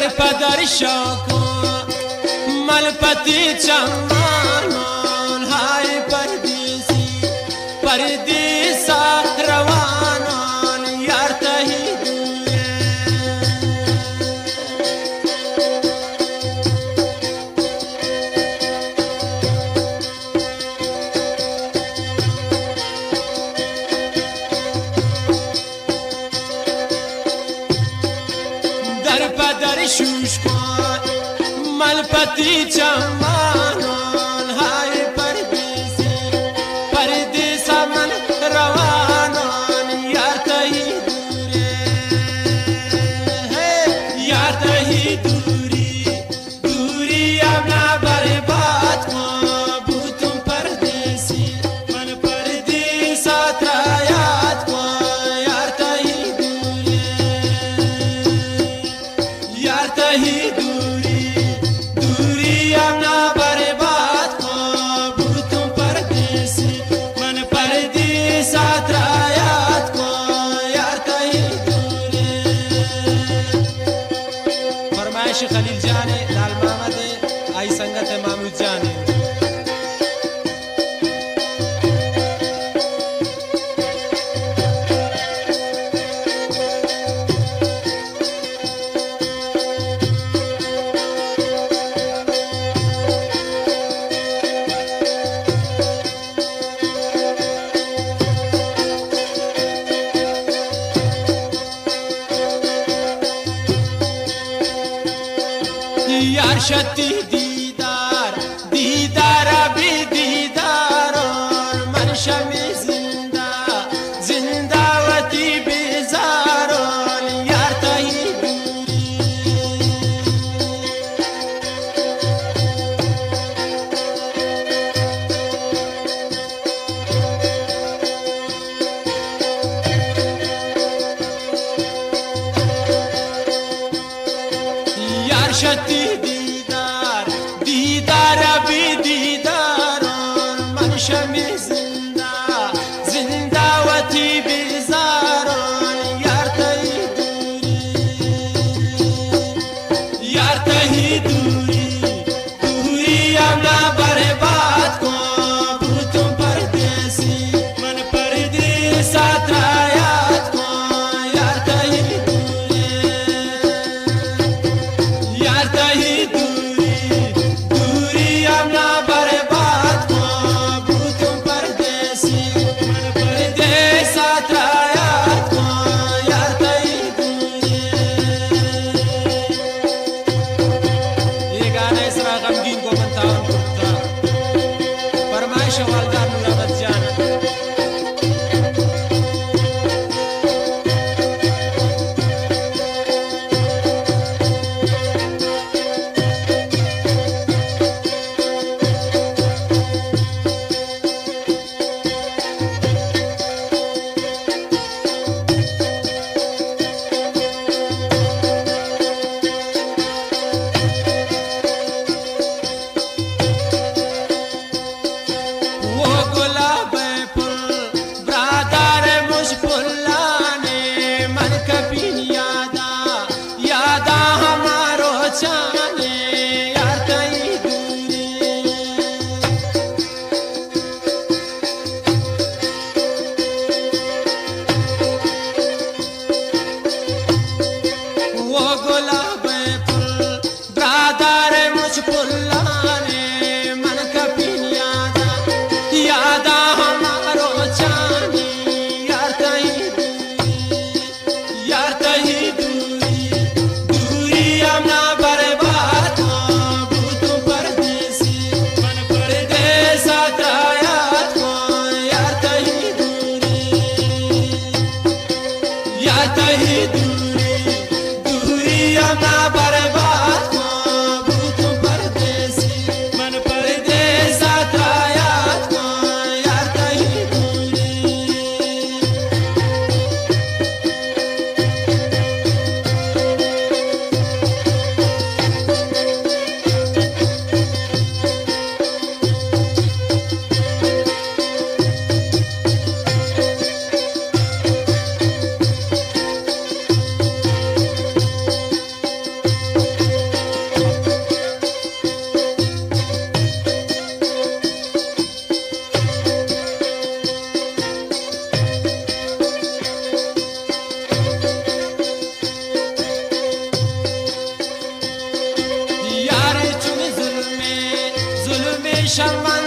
در پدر شاکو ملپتی چمانان های پردیسا روانان یار تهی دوره در پدر شوش کن ملپتی چمانان های پردیسا من روانان یار تهی دوره یار تهی دوری امنا برباد کن بودم پردیسی من پردیسا ترایات کن یار تهی دوره یار تهی دوری امنا برباد کن بودم پردیسی من پردیسا ترایات کن یار تهی دوره فرمایش خلیل جان لال محمد آئی سنگت محمود جان यार शती दीदार दीदार अभी दीदार और मनशा में जिंदावती बेजार और यार तही दूरी यार शती दीदार अभी दीदार और मनशा में जिंदावती बेजार और यार तही दूरी अपना बर्बाद को भूतों परदेसी मन परदेसा त्रायात को यार तही दूरी अपना बर्बाद को भूतों परदेसी मन परदेसा त्रायात को यार तही दूरी ये गाना इसरा गमगीन को मनतावन करता फरमाइश वालदार मुराद जान शर्मा